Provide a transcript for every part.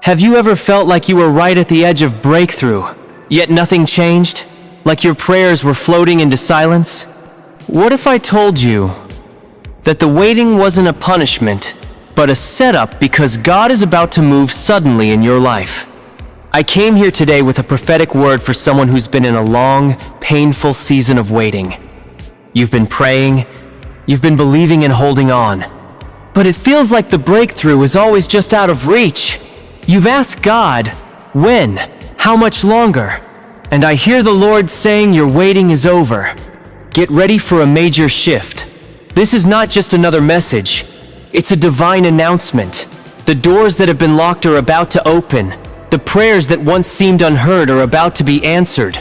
Have you ever felt like you were right at the edge of breakthrough, yet nothing changed? Like your prayers were floating into silence? What if I told you that the waiting wasn't a punishment, but a setup because God is about to move suddenly in your life? I came here today with a prophetic word for someone who's been in a long, painful season of waiting. You've been praying, you've been believing and holding on, but it feels like the breakthrough is always just out of reach. You've asked God, when? How much longer? And I hear the Lord saying your waiting is over. Get ready for a major shift. This is not just another message. It's a divine announcement. The doors that have been locked are about to open. The prayers that once seemed unheard are about to be answered.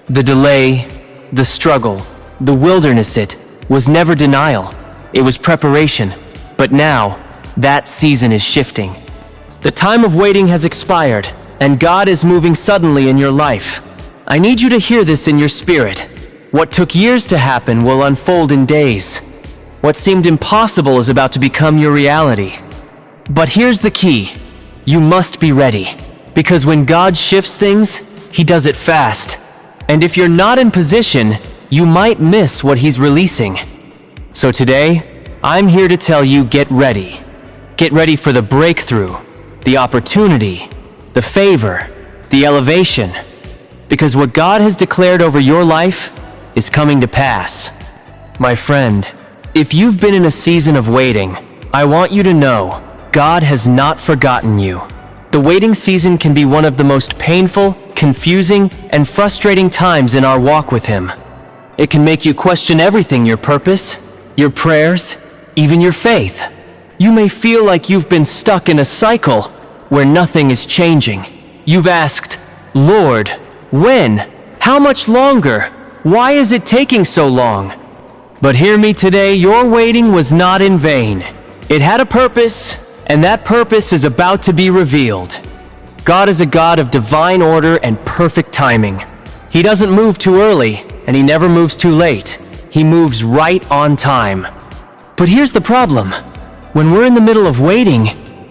The delay, the struggle, the wilderness, it was never denial. It was preparation. But now, that season is shifting. The time of waiting has expired, and God is moving suddenly in your life. I need you to hear this in your spirit. What took years to happen will unfold in days. What seemed impossible is about to become your reality. But here's the key. You must be ready. Because when God shifts things, He does it fast. And if you're not in position, you might miss what He's releasing. So today, I'm here to tell you, get ready. Get ready for the breakthrough, the opportunity, the favor, the elevation. Because what God has declared over your life is coming to pass. My friend, if you've been in a season of waiting, I want you to know, God has not forgotten you. The waiting season can be one of the most painful, confusing, and frustrating times in our walk with Him. It can make you question everything: your purpose, your prayers, even your faith. You may feel like you've been stuck in a cycle where nothing is changing. You've asked, Lord, when? How much longer? Why is it taking so long? But hear me today, your waiting was not in vain. It had a purpose, and that purpose is about to be revealed. God is a God of divine order and perfect timing. He doesn't move too early, and He never moves too late. He moves right on time. But here's the problem. When we're in the middle of waiting,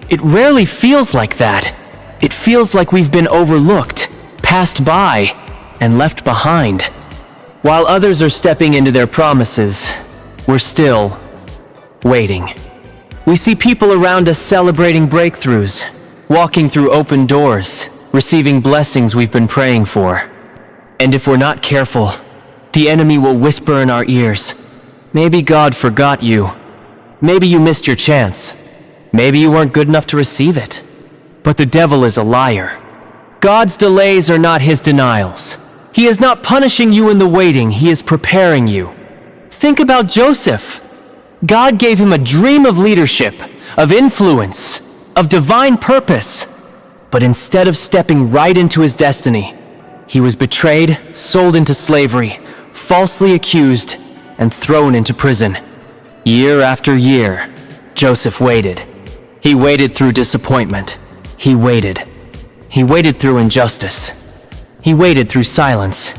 it rarely feels like that. It feels like we've been overlooked, passed by, and left behind. While others are stepping into their promises, we're still waiting. We see people around us celebrating breakthroughs, walking through open doors, receiving blessings we've been praying for. And if we're not careful, the enemy will whisper in our ears, maybe God forgot you. Maybe you missed your chance. Maybe you weren't good enough to receive it. But the devil is a liar. God's delays are not His denials. He is not punishing you in the waiting, He is preparing you. Think about Joseph. God gave him a dream of leadership, of influence, of divine purpose. But instead of stepping right into his destiny, he was betrayed, sold into slavery, falsely accused, and thrown into prison. Year after year, Joseph waited. He waited through disappointment. He waited. He waited through injustice. He waited through silence.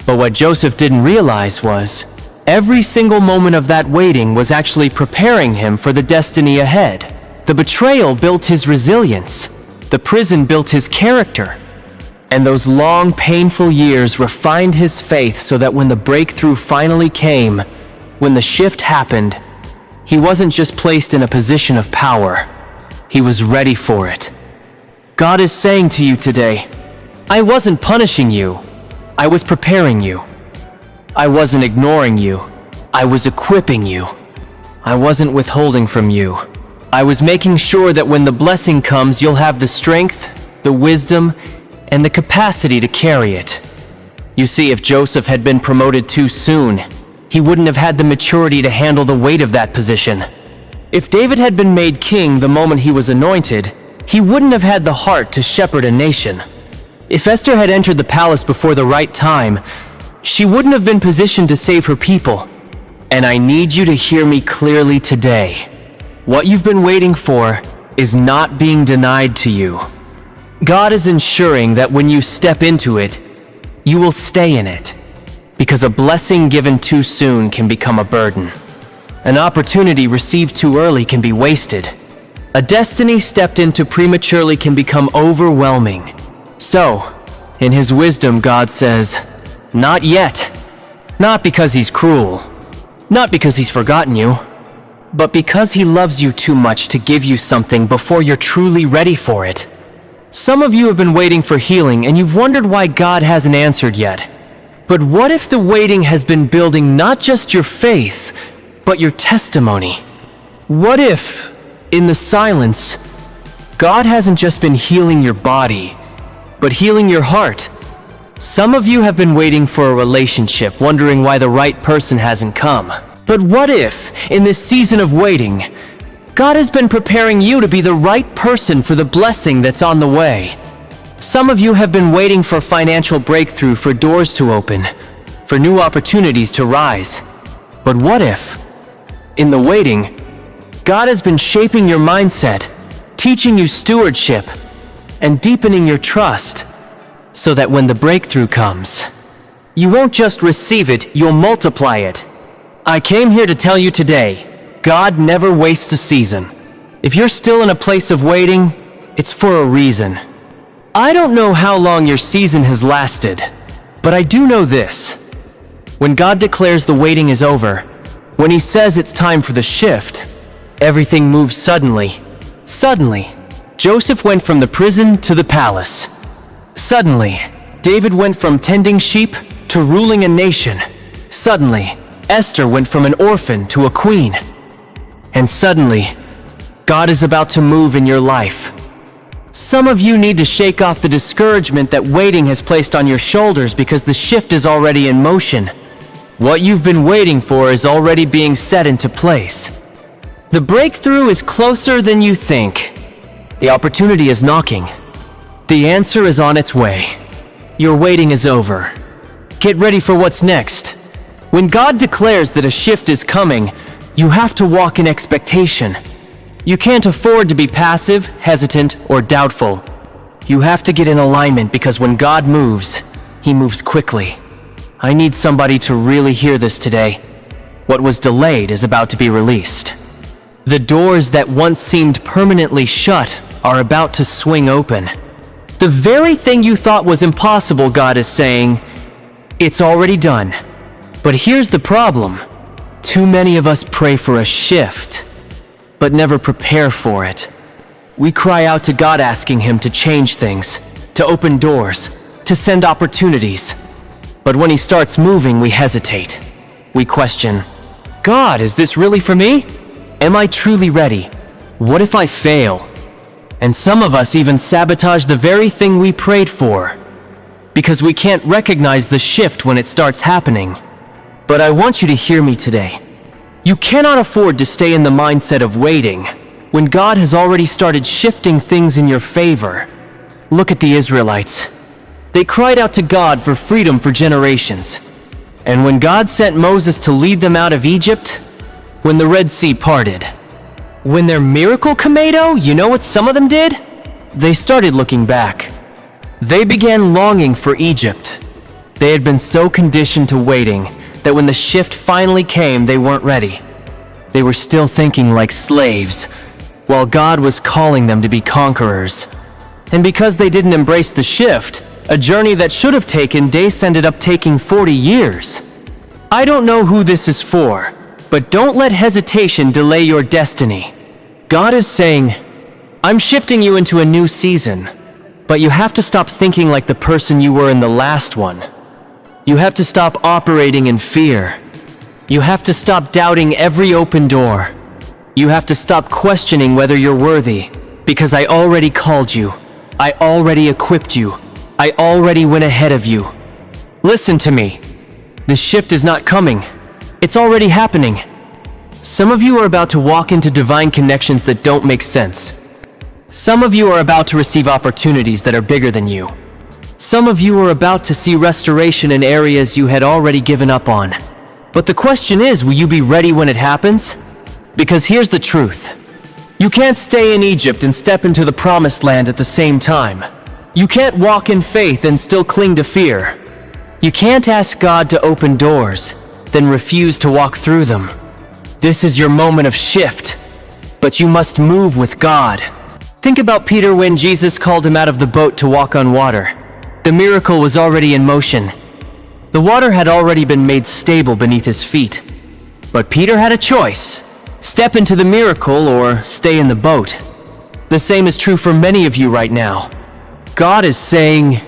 But what Joseph didn't realize was, every single moment of that waiting was actually preparing him for the destiny ahead. The betrayal built his resilience. The prison built his character. And those long, painful years refined his faith so that when the breakthrough finally came, when the shift happened, he wasn't just placed in a position of power. He was ready for it. God is saying to you today, I wasn't punishing you. I was preparing you. I wasn't ignoring you. I was equipping you. I wasn't withholding from you. I was making sure that when the blessing comes, you'll have the strength, the wisdom, and the capacity to carry it. You see, if Joseph had been promoted too soon, he wouldn't have had the maturity to handle the weight of that position. If David had been made king the moment he was anointed, he wouldn't have had the heart to shepherd a nation. If Esther had entered the palace before the right time, she wouldn't have been positioned to save her people. And I need you to hear me clearly today. What you've been waiting for is not being denied to you. God is ensuring that when you step into it, you will stay in it. Because a blessing given too soon can become a burden. An opportunity received too early can be wasted. A destiny stepped into prematurely can become overwhelming. So, in His wisdom, God says, "Not yet." Not because He's cruel, not because He's forgotten you, but because He loves you too much to give you something before you're truly ready for it. Some of you have been waiting for healing and you've wondered why God hasn't answered yet. But what if the waiting has been building not just your faith, but your testimony? What if, in the silence, God hasn't just been healing your body, but healing your heart? Some of you have been waiting for a relationship, wondering why the right person hasn't come. But what if, in this season of waiting, God has been preparing you to be the right person for the blessing that's on the way? Some of you have been waiting for financial breakthrough, for doors to open, for new opportunities to rise. But what if, in the waiting, God has been shaping your mindset, teaching you stewardship, and deepening your trust, so that when the breakthrough comes, you won't just receive it, you'll multiply it. I came here to tell you today, God never wastes a season. If you're still in a place of waiting, it's for a reason. I don't know how long your season has lasted, but I do know this. When God declares the waiting is over, when He says it's time for the shift, everything moves suddenly. Suddenly, Joseph went from the prison to the palace. Suddenly, David went from tending sheep to ruling a nation. Suddenly, Esther went from an orphan to a queen. And suddenly, God is about to move in your life. Some of you need to shake off the discouragement that waiting has placed on your shoulders because the shift is already in motion. What you've been waiting for is already being set into place. The breakthrough is closer than you think. The opportunity is knocking. The answer is on its way. Your waiting is over. Get ready for what's next. When God declares that a shift is coming, you have to walk in expectation. You can't afford to be passive, hesitant, or doubtful. You have to get in alignment because when God moves, He moves quickly. I need somebody to really hear this today. What was delayed is about to be released. The doors that once seemed permanently shut are about to swing open. The very thing you thought was impossible, God is saying, it's already done. But here's the problem. Too many of us pray for a shift, but never prepare for it. We cry out to God asking Him to change things, to open doors, to send opportunities. But when He starts moving, we hesitate. We question, God, is this really for me? Am I truly ready? What if I fail? And some of us even sabotage the very thing we prayed for, because we can't recognize the shift when it starts happening. But I want you to hear me today. You cannot afford to stay in the mindset of waiting when God has already started shifting things in your favor. Look at the Israelites. They cried out to God for freedom for generations. And when God sent Moses to lead them out of Egypt, when the Red Sea parted, when their miracle came, you know what some of them did? They started looking back. They began longing for Egypt. They had been so conditioned to waiting that when the shift finally came, they weren't ready. They were still thinking like slaves, while God was calling them to be conquerors. And because they didn't embrace the shift, a journey that should have taken days ended up taking 40 years. I don't know who this is for, but don't let hesitation delay your destiny. God is saying, I'm shifting you into a new season, but you have to stop thinking like the person you were in the last one. You have to stop operating in fear. You have to stop doubting every open door. You have to stop questioning whether you're worthy, because I already called you. I already equipped you. I already went ahead of you. Listen to me. The shift is not coming. It's already happening. Some of you are about to walk into divine connections that don't make sense. Some of you are about to receive opportunities that are bigger than you. Some of you are about to see restoration in areas you had already given up on. But the question is, will you be ready when it happens? Because here's the truth. You can't stay in Egypt and step into the promised land at the same time. You can't walk in faith and still cling to fear. You can't ask God to open doors, then refuse to walk through them. This is your moment of shift. but you must move with God. Think about Peter when Jesus called him out of the boat to walk on water. The miracle was already in motion. The water had already been made stable beneath his feet. But Peter had a choice: step into the miracle or stay in the boat. The same is true for many of you right now. God is saying,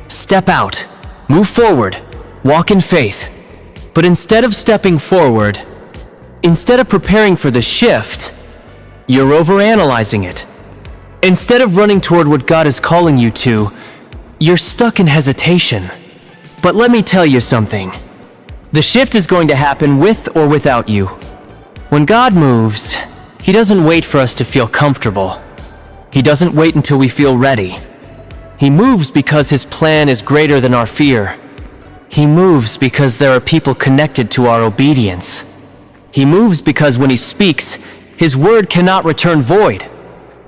step out, move forward, walk in faith. But instead of stepping forward, instead of preparing for the shift, you're overanalyzing it. Instead of running toward what God is calling you to, you're stuck in hesitation. But let me tell you something. The shift is going to happen with or without you. When God moves, He doesn't wait for us to feel comfortable. He doesn't wait until we feel ready. He moves because His plan is greater than our fear. He moves because there are people connected to our obedience. He moves because when He speaks, His word cannot return void.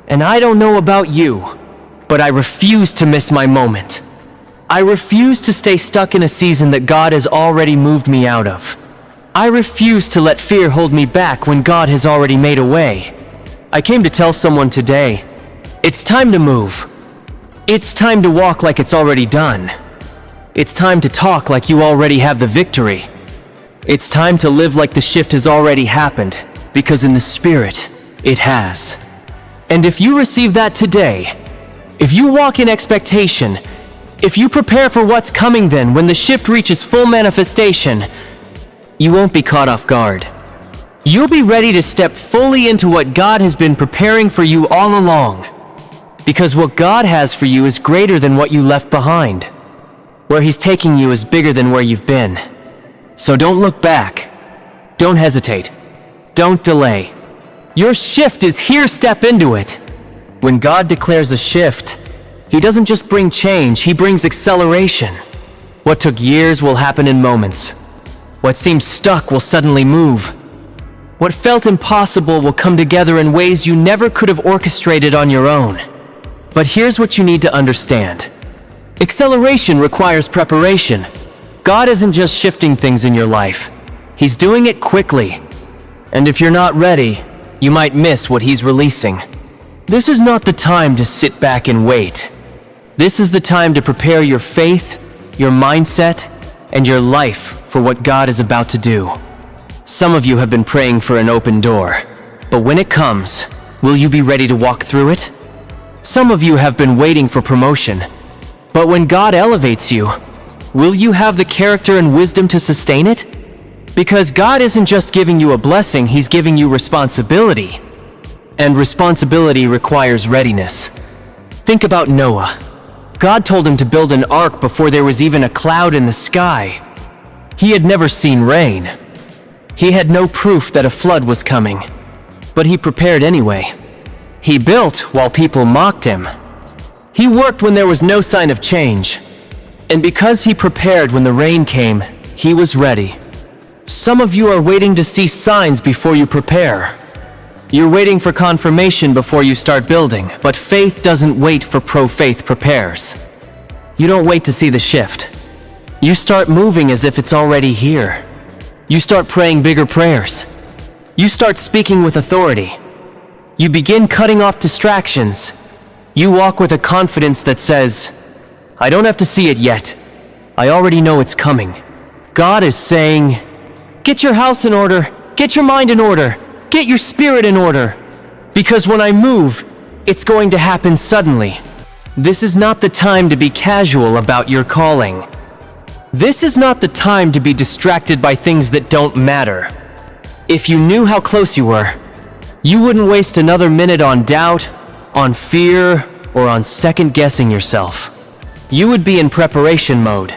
And I don't know about you, but I refuse to miss my moment. I refuse to stay stuck in a season that God has already moved me out of. I refuse to let fear hold me back when God has already made a way. I came to tell someone today, it's time to move. It's time to walk like it's already done. It's time to talk like you already have the victory. It's time to live like the shift has already happened, because in the Spirit, it has. And if you receive that today, if you walk in expectation, if you prepare for what's coming then when the shift reaches full manifestation, you won't be caught off guard. You'll be ready to step fully into what God has been preparing for you all along. Because what God has for you is greater than what you left behind. Where He's taking you is bigger than where you've been. So don't look back. Don't hesitate. Don't delay. Your shift is here, step into it. When God declares a shift, He doesn't just bring change, He brings acceleration. What took years will happen in moments. What seemed stuck will suddenly move. What felt impossible will come together in ways you never could have orchestrated on your own. But here's what you need to understand. Acceleration requires preparation. God isn't just shifting things in your life. He's doing it quickly. And if you're not ready, you might miss what He's releasing. This is not the time to sit back and wait. This is the time to prepare your faith, your mindset, and your life for what God is about to do. Some of you have been praying for an open door, but when it comes, will you be ready to walk through it? Some of you have been waiting for promotion, but when God elevates you, will you have the character and wisdom to sustain it? Because God isn't just giving you a blessing, He's giving you responsibility. And responsibility requires readiness. Think about Noah. God told him to build an ark before there was even a cloud in the sky. He had never seen rain. He had no proof that a flood was coming. But he prepared anyway. He built while people mocked him. He worked when there was no sign of change. And because he prepared when the rain came, he was ready. Some of you are waiting to see signs before you prepare. You're waiting for confirmation before you start building, but faith doesn't wait for faith prepares. You don't wait to see the shift. You start moving as if it's already here. You start praying bigger prayers. You start speaking with authority. You begin cutting off distractions. You walk with a confidence that says, I don't have to see it yet. I already know it's coming. God is saying, get your house in order, get your mind in order, get your spirit in order. Because when I move, it's going to happen suddenly. This is not the time to be casual about your calling. This is not the time to be distracted by things that don't matter. If you knew how close you were, you wouldn't waste another minute on doubt, on fear, or on second-guessing yourself. You would be in preparation mode.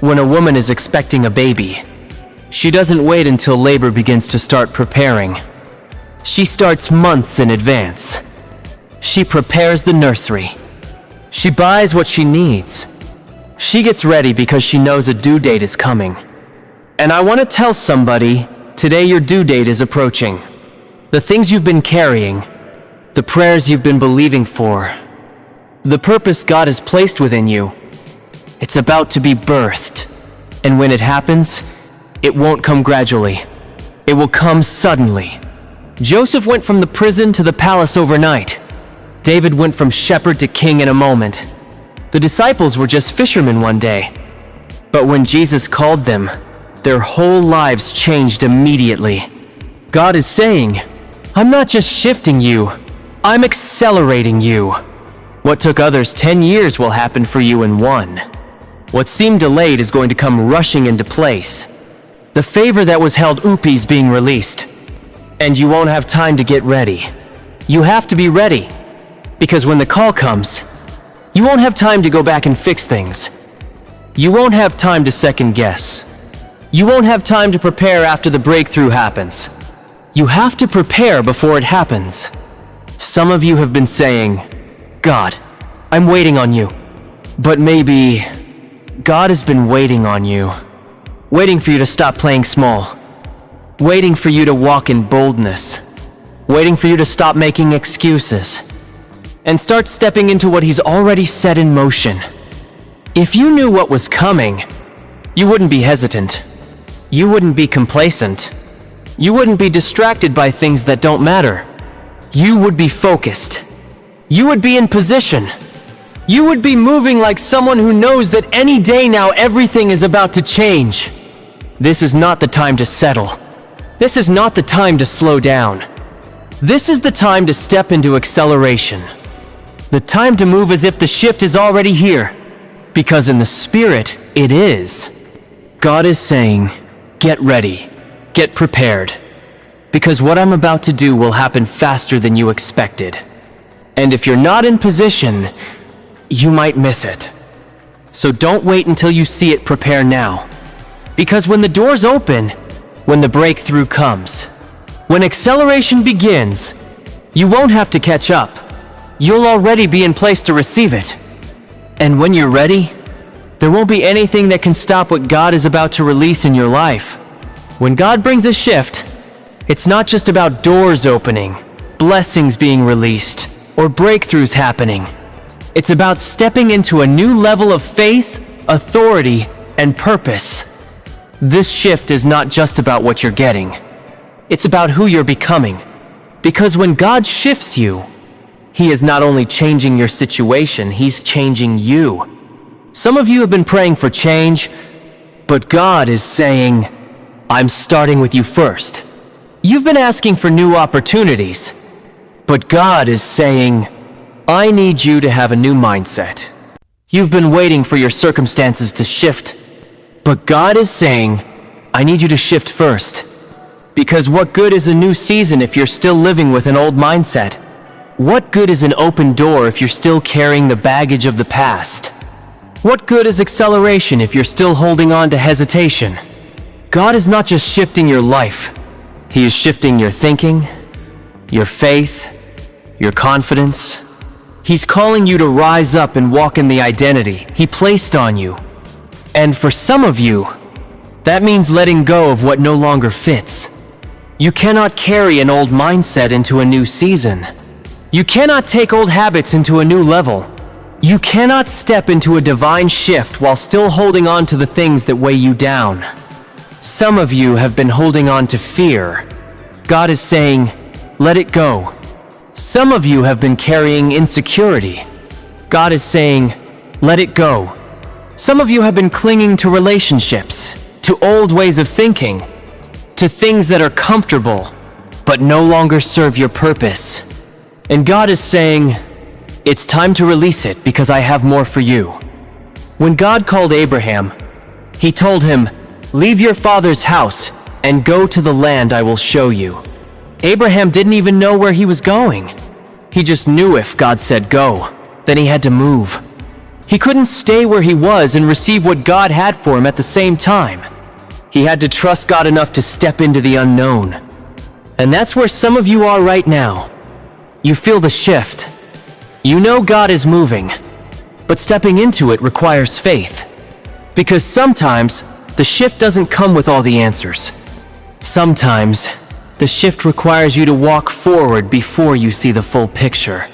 When a woman is expecting a baby, she doesn't wait until labor begins to start preparing. She starts months in advance. She prepares the nursery. She buys what she needs. She gets ready because she knows a due date is coming. And I want to tell somebody, today your due date is approaching. The things you've been carrying, the prayers you've been believing for, the purpose God has placed within you, it's about to be birthed. And when it happens, it won't come gradually. It will come suddenly. Joseph went from the prison to the palace overnight. David went from shepherd to king in a moment. The disciples were just fishermen one day. But when Jesus called them, their whole lives changed immediately. God is saying, I'm not just shifting you, I'm accelerating you. What took others 10 years will happen for you in 1. What seemed delayed is going to come rushing into place. The favor that was held up is being released. And you won't have time to get ready. You have to be ready. Because when the call comes, you won't have time to go back and fix things. You won't have time to second guess. You won't have time to prepare after the breakthrough happens. You have to prepare before it happens. Some of you have been saying, God, I'm waiting on you. But maybe God has been waiting on you. Waiting for you to stop playing small. Waiting for you to walk in boldness. Waiting for you to stop making excuses. And start stepping into what He's already set in motion. If you knew what was coming, you wouldn't be hesitant. You wouldn't be complacent. You wouldn't be distracted by things that don't matter. You would be focused. You would be in position. You would be moving like someone who knows that any day now everything is about to change. This is not the time to settle. This is not the time to slow down. This is the time to step into acceleration. The time to move as if the shift is already here. Because in the Spirit, it is. God is saying, get ready, get prepared. Because what I'm about to do will happen faster than you expected. And if you're not in position, you might miss it. So don't wait until you see it, prepare now. Because when the doors open, when the breakthrough comes, when acceleration begins, you won't have to catch up. You'll already be in place to receive it. And when you're ready, there won't be anything that can stop what God is about to release in your life. When God brings a shift, it's not just about doors opening, blessings being released, or breakthroughs happening. It's about stepping into a new level of faith, authority, and purpose. This shift is not just about what you're getting. It's about who you're becoming. Because when God shifts you, He is not only changing your situation, He's changing you. Some of you have been praying for change, but God is saying, I'm starting with you first. You've been asking for new opportunities, but God is saying, I need you to have a new mindset. You've been waiting for your circumstances to shift, but God is saying, I need you to shift first. Because what good is a new season if you're still living with an old mindset? What good is an open door if you're still carrying the baggage of the past? What good is acceleration if you're still holding on to hesitation? God is not just shifting your life. He is shifting your thinking, your faith, your confidence. He's calling you to rise up and walk in the identity He placed on you. And for some of you, that means letting go of what no longer fits. You cannot carry an old mindset into a new season. You cannot take old habits into a new level. You cannot step into a divine shift while still holding on to the things that weigh you down. Some of you have been holding on to fear. God is saying, let it go. Some of you have been carrying insecurity. God is saying, let it go. Some of you have been clinging to relationships, to old ways of thinking, to things that are comfortable, but no longer serve your purpose. And God is saying, it's time to release it because I have more for you. When God called Abraham, He told him, leave your father's house and go to the land I will show you. Abraham didn't even know where he was going. He just knew if God said go, then he had to move. He couldn't stay where he was and receive what God had for him at the same time. He had to trust God enough to step into the unknown. And that's where some of you are right now. You feel the shift. You know God is moving, but stepping into it requires faith. Because sometimes the shift doesn't come with all the answers. Sometimes the shift requires you to walk forward before you see the full picture.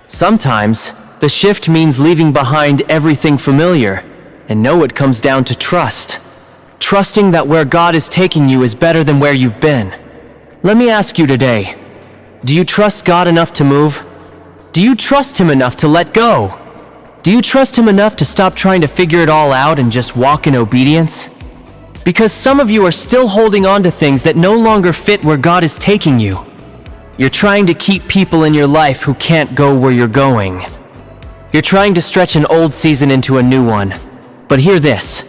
Sometimes the shift means leaving behind everything familiar, and know it comes down to trust. Trusting that where God is taking you is better than where you've been. Let me ask you today, Do you trust God enough to move? Do you trust Him enough to let go? Do you trust Him enough to stop trying to figure it all out and just walk in obedience? Because some of you are still holding on to things that no longer fit where God is taking you. You're trying to keep people in your life who can't go where you're going. You're trying to stretch an old season into a new one. But hear this.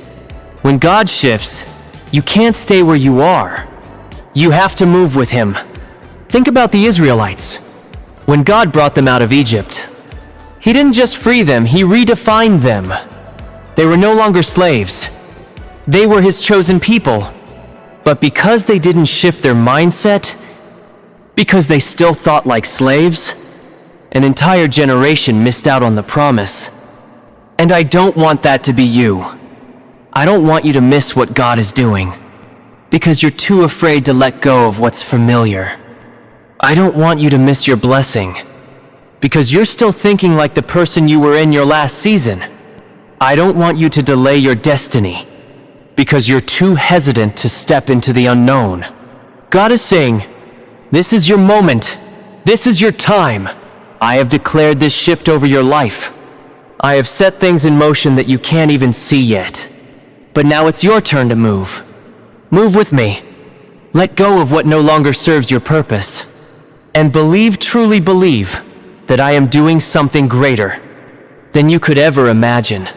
When God shifts, you can't stay where you are. You have to move with Him. Think about the Israelites. When God brought them out of Egypt, He didn't just free them, He redefined them. They were no longer slaves. They were His chosen people. But because they didn't shift their mindset, because they still thought like slaves, an entire generation missed out on the promise. And I don't want that to be you. I don't want you to miss what God is doing, because you're too afraid to let go of what's familiar. I don't want you to miss your blessing, because you're still thinking like the person you were in your last season. I don't want you to delay your destiny, because you're too hesitant to step into the unknown. God is saying, this is your moment. This is your time. I have declared this shift over your life. I have set things in motion that you can't even see yet. But now it's your turn to move. Move with me. Let go of what no longer serves your purpose. And believe, truly believe, that I am doing something greater than you could ever imagine.